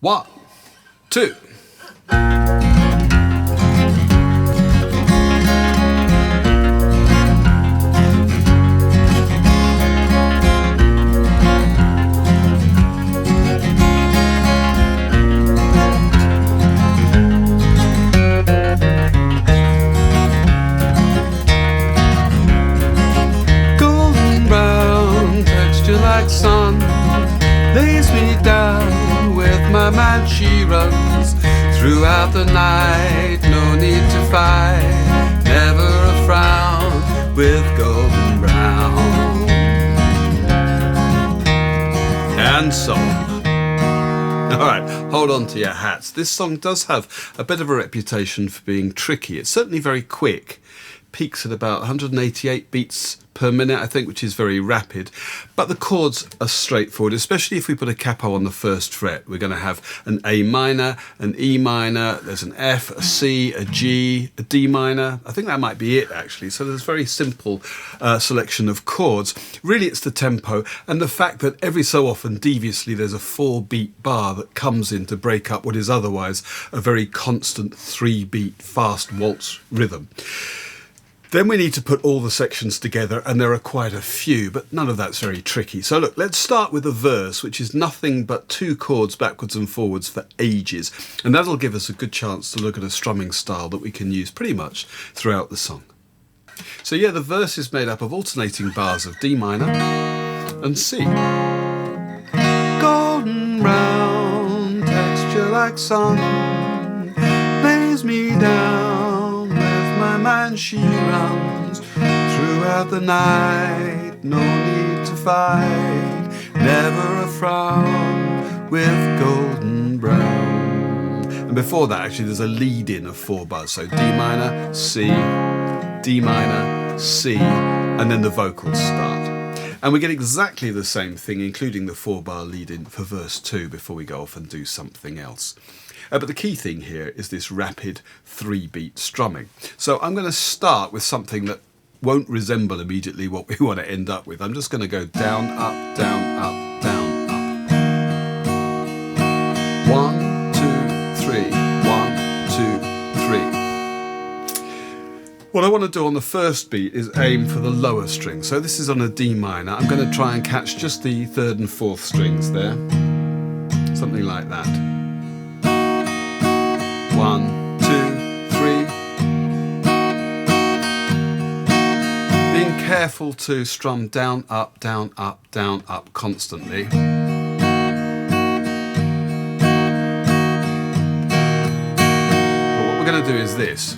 1, 2. Golden brown texture like sun lays me down with my mind. She runs throughout the night. No need to fight, never a frown with golden brown. And so on. All right, hold on to your hats. This song does have a bit of a reputation for being tricky. It's certainly very quick. Peaks at about 188 beats per minute, I think, which is very rapid. But the chords are straightforward, especially if we put a capo on the first fret. We're going to have an A minor, an E minor, there's an F, a C, a G, a D minor. I think that might be it, actually. So there's a very simple selection of chords. Really, it's the tempo and the fact that every so often, deviously, there's a 4-beat bar that comes in to break up what is otherwise a very constant 3-beat fast waltz rhythm. Then we need to put all the sections together, and there are quite a few, but none of that's very tricky. So look, let's start with a verse, which is nothing but 2 chords backwards and forwards for ages. And that'll give us a good chance to look at a strumming style that we can use pretty much throughout the song. So yeah, the verse is made up of alternating bars of D minor and C. Golden brown texture like sun lays me down with my mind. She runs throughout the night. No need to fight, never a frown with golden brown. And before that, actually, there's a lead in of 4 bars. So D minor, C, D minor, C, and then the vocals start. And we get exactly the same thing, including the 4-bar lead in for verse 2 before we go off and do something else. But the key thing here is this rapid 3-beat strumming. So I'm going to start with something that won't resemble immediately what we want to end up with. I'm just going to go down, up, down, up, down, up. 1, 2, 3, 1, 2, 3. What I want to do on the first beat is aim for the lower string. So this is on a D minor. I'm going to try and catch just the 3rd and 4th strings there. Something like that. 1, 2, 3. Being careful to strum down, up, down, up, down, up constantly. But what we're going to do is this.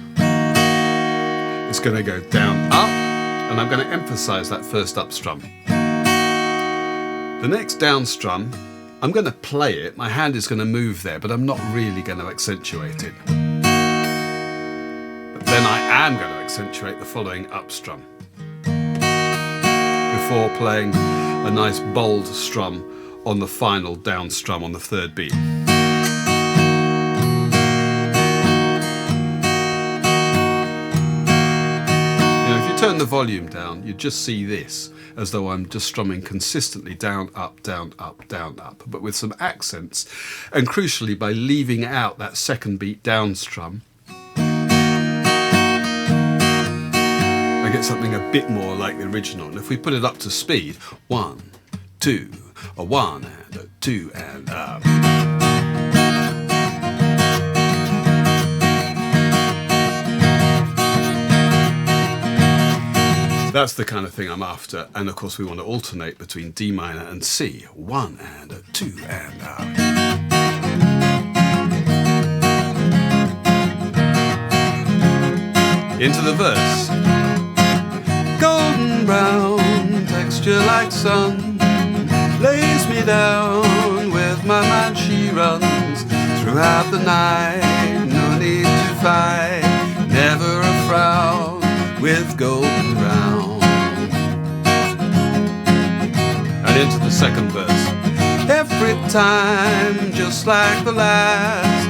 It's going to go down, up, and I'm going to emphasize that first up strum. The next down strum, I'm going to play it, my hand is going to move there, but I'm not really going to accentuate it. But then I am going to accentuate the following up strum before playing a nice bold strum on the final down strum on the 3rd beat. If you turn the volume down, you just see this, as though I'm just strumming consistently down, up, down, up, down, up, but with some accents, and crucially by leaving out that 2nd beat down strum, I get something a bit more like the original. And if we put it up to speed, 1, 2, a 1 and a 2 and up. That's the kind of thing I'm after, and of course we want to alternate between D minor and C. 1 and a 2 and up. Into the verse. Golden brown texture like sun lays me down with my mind. She runs throughout the night. No need to fight, never a frown with golden brown. And into the 2nd verse. Every time, just like the last,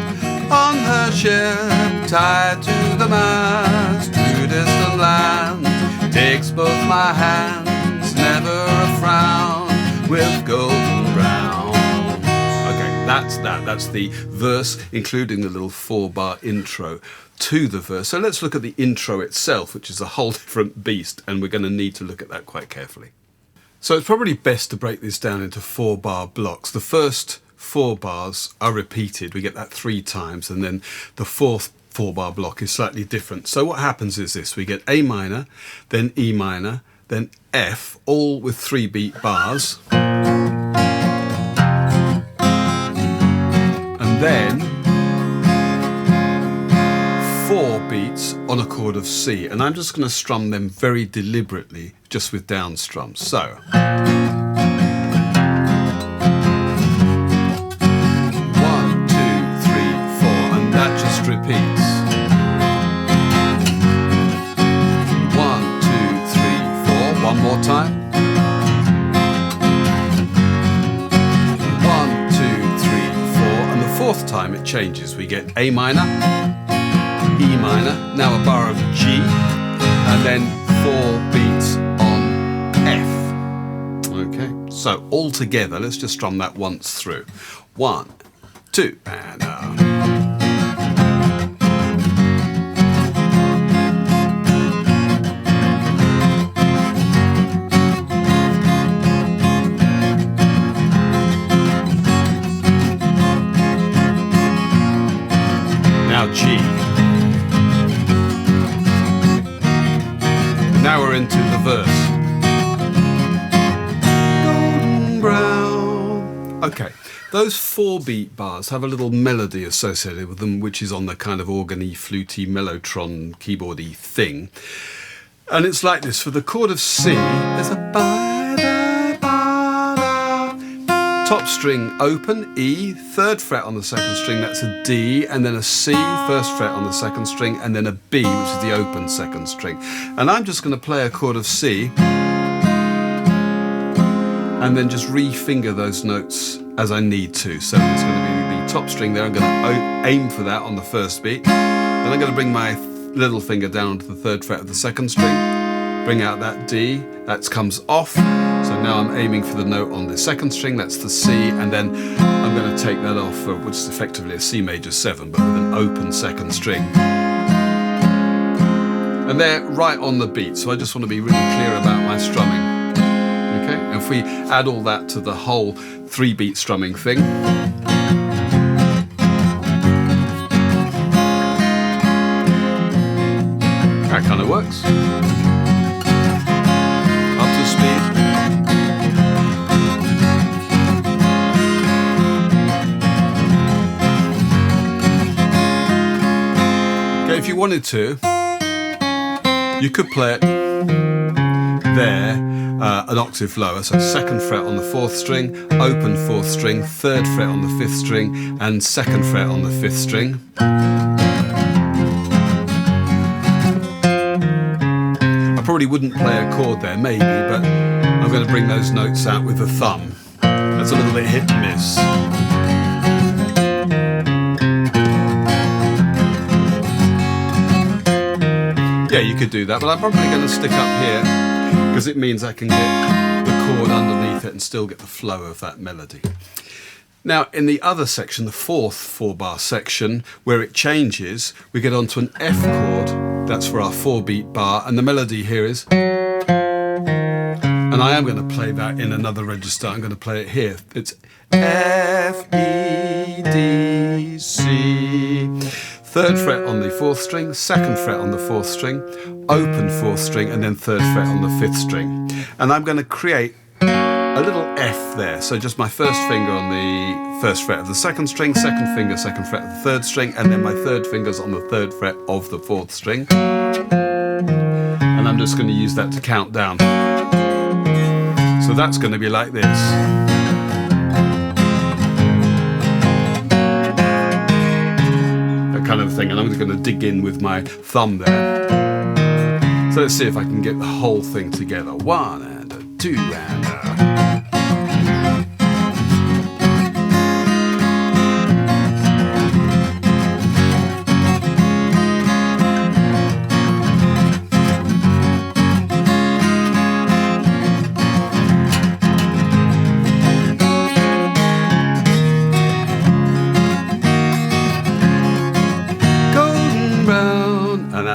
on her ship, tied to the mast, to distant lands, takes both my hands, never a frown with golden brown. Okay, That's the verse, including the little 4-bar intro to the verse. So let's look at the intro itself, which is a whole different beast, and we're going to need to look at that quite carefully. So it's probably best to break this down into 4-bar blocks. The first 4 bars are repeated. We get that 3 times, and then the fourth 4-bar block is slightly different. So what happens is this: we get A minor, then E minor, then F, all with 3 beat bars, and then 4 beats on a chord of C, and I'm just going to strum them very deliberately, just with down strums. So 1, 2, 3, 4, and that just repeats. 1, 2, 3, 4. One more time. 1, 2, 3, 4, and the fourth time it changes. We get A minor, E minor, now a bar of G, and then 4 beats on F. Okay, so all together, let's just strum that once through. 1, 2, and now G. Now we're into the verse. Golden brown. Okay, those 4 beat bars have a little melody associated with them, which is on the kind of organy, fluty, mellotron, keyboardy thing. And it's like this. For the chord of C, there's a top string open, E, 3rd fret on the 2nd string, that's a D, and then a C, 1st fret on the 2nd string, and then a B, which is the open 2nd string. And I'm just going to play a chord of C, and then just re-finger those notes as I need to. So it's going to be the top string there, I'm going to aim for that on the 1st beat, then I'm going to bring my little finger down to the 3rd fret of the 2nd string, bring out that D, that comes off. So now I'm aiming for the note on the 2nd string, that's the C, and then I'm going to take that off, which is effectively a C major 7, but with an open 2nd string. And they're right on the beat, so I just want to be really clear about my strumming. Okay, and if we add all that to the whole 3-beat strumming thing, that kind of works. Up to speed. If you wanted to, you could play it there, an octave lower, so 2nd fret on the 4th string, open 4th string, 3rd fret on the 5th string, and 2nd fret on the 5th string. I probably wouldn't play a chord there, maybe, but I'm going to bring those notes out with the thumb. That's a little bit hit and miss. Yeah, you could do that, but I'm probably going to stick up here because it means I can get the chord underneath it and still get the flow of that melody. Now, in the other section, the 4th 4-bar section, where it changes, we get onto an F chord. That's for our 4-beat bar, and the melody here is... And I am going to play that in another register. I'm going to play it here. It's F, E, D, C... 3rd fret on the 4th string, 2nd fret on the 4th string, open 4th string, and then 3rd fret on the 5th string. And I'm going to create a little F there. So just my 1st finger on the 1st fret of the 2nd string, 2nd finger, 2nd fret of the 3rd string, and then my 3rd finger's on the 3rd fret of the 4th string. And I'm just going to use that to count down. So that's going to be like this. Kind of thing, and I'm going to dig in with my thumb there. So let's see if I can get the whole thing together. 1 and a 2 and a...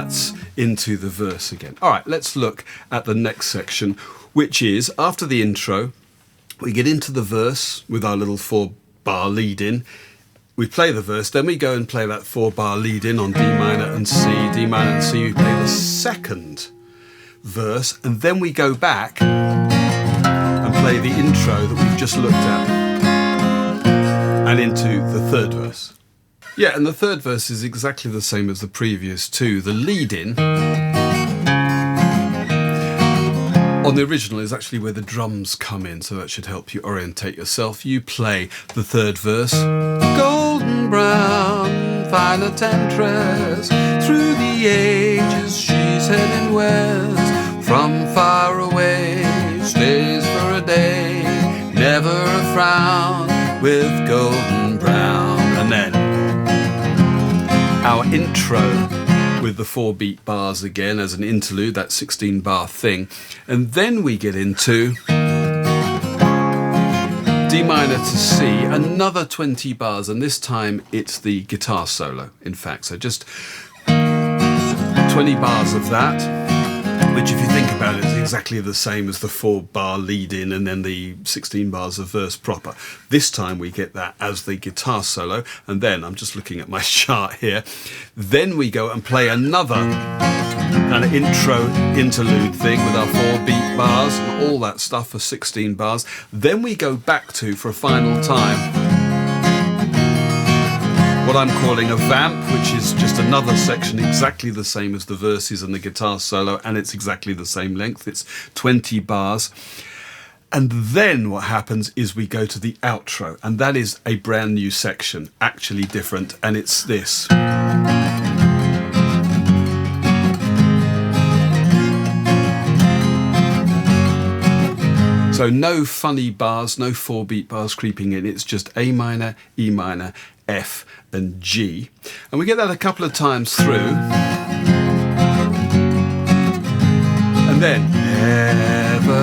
that's into the verse again. All right, let's look at the next section, which is after the intro, we get into the verse with our little 4-bar lead in. We play the verse, then we go and play that 4-bar lead in on D minor and C, D minor and C. We play the second verse, and then we go back and play the intro that we've just looked at and into the third verse. Yeah, and the third verse is exactly the same as the previous two. The lead in on the original is actually where the drums come in, so that should help you orientate yourself. You play the third verse. Golden brown, fine temptress, through the ages she's heading west. From far away, stays for a day, never a frown, with golden brown. And then our intro with the 4-beat bars again as an interlude, that 16-bar thing. And then we get into D minor to C, another 20 bars, and this time it's the guitar solo, in fact. So just 20 bars of that, which if you think about it is exactly the same as the 4-bar lead in and then the 16 bars of verse proper. This time we get that as the guitar solo, and then I'm just looking at my chart here. Then we go and play another kind of intro interlude thing with our 4-beat bars and all that stuff for 16 bars. Then we go back to, for a final time, what I'm calling a vamp, which is just another section exactly the same as the verses and the guitar solo, and it's exactly the same length. It's 20 bars. And then what happens is we go to the outro, and that is a brand new section, actually different, and it's this. So no funny bars, no 4-beat bars creeping in. It's just A minor, E minor, F and G. And we get that a couple of times through. And then never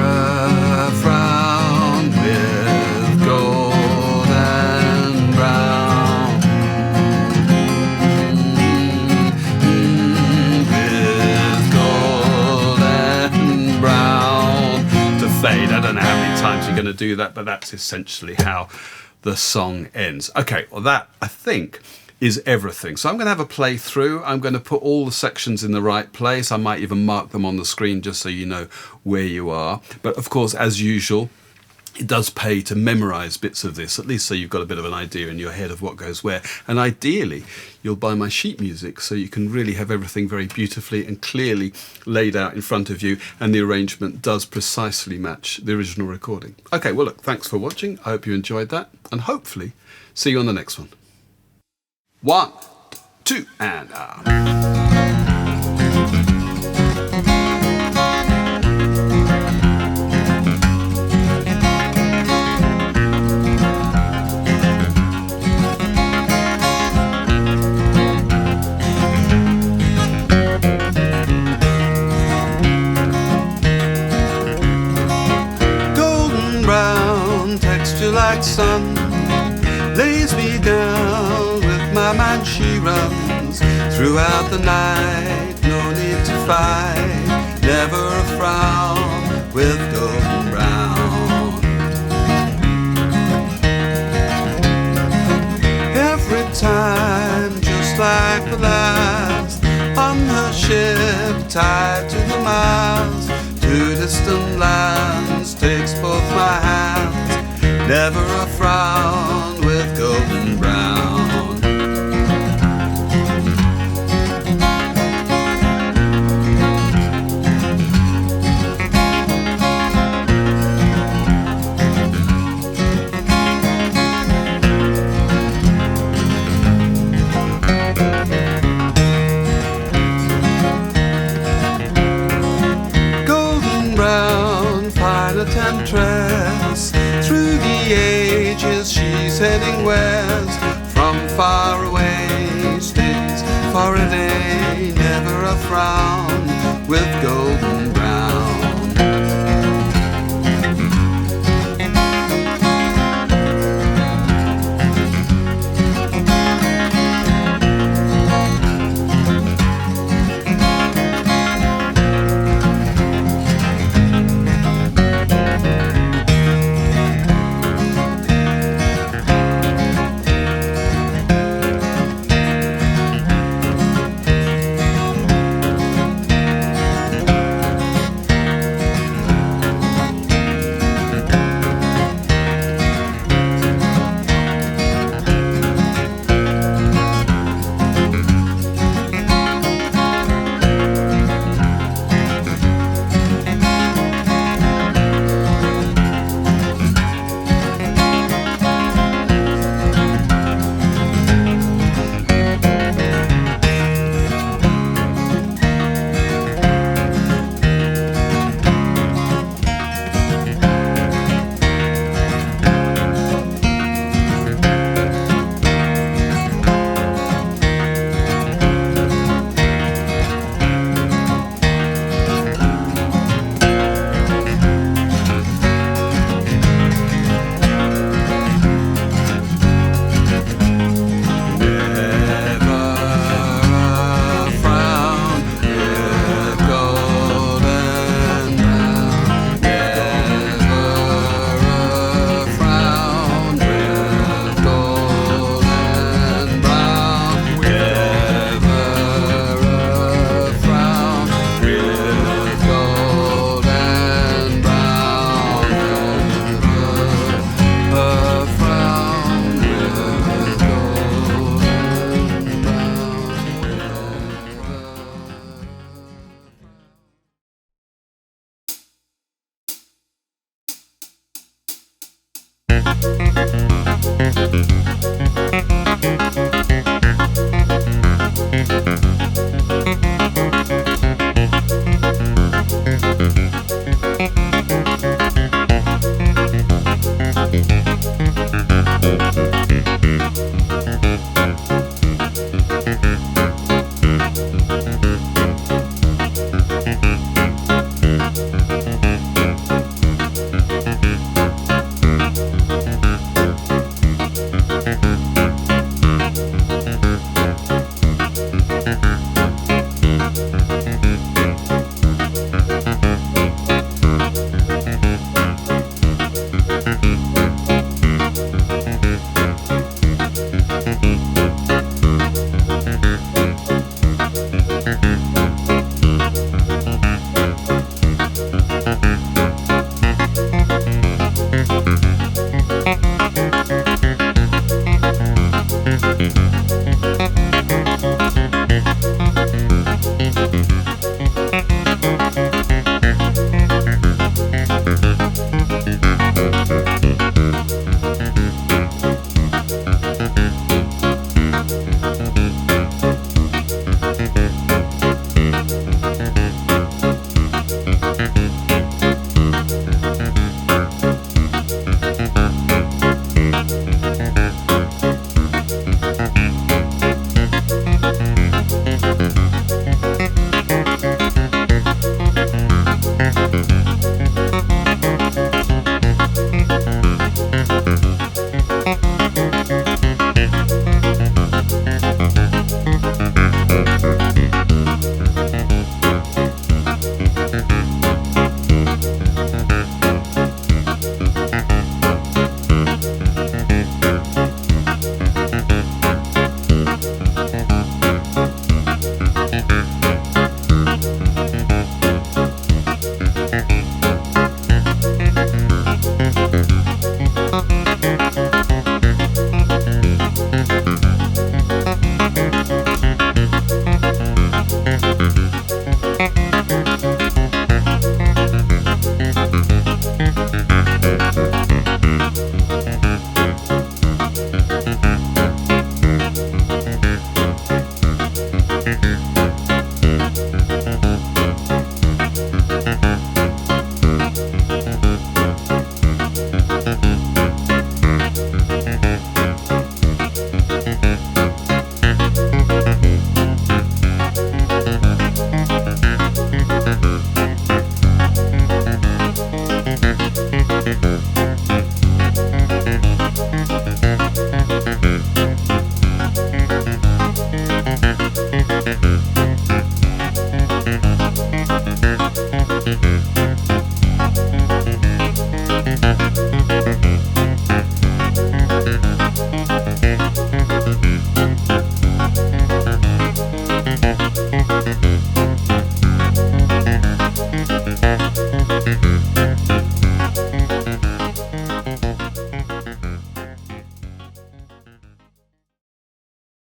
a frown, with gold and brown, with gold and brown. To fade, I don't know how many times you're going to do that, but that's essentially how the song ends. Okay, well that, I think, is everything. So I'm going to have a play through. I'm going to put all the sections in the right place. I might even mark them on the screen just so you know where you are. But of course, as usual, it does pay to memorize bits of this, at least so you've got a bit of an idea in your head of what goes where. And ideally, you'll buy my sheet music so you can really have everything very beautifully and clearly laid out in front of you, and the arrangement does precisely match the original recording. Okay, well look, thanks for watching. I hope you enjoyed that, and hopefully see you on the next one. 1, 2, and like sun, lays me down with my mind. She runs throughout the night, no need to fight, never a frown, with golden brown. Every time, just like the last, on her ship tied to the mast, to distant lands, takes both my hands, never a frown, with golden brown. Golden brown, fine temptress, through the ages she's heading west. From far away, stays for a day, never a frown, with golden brown.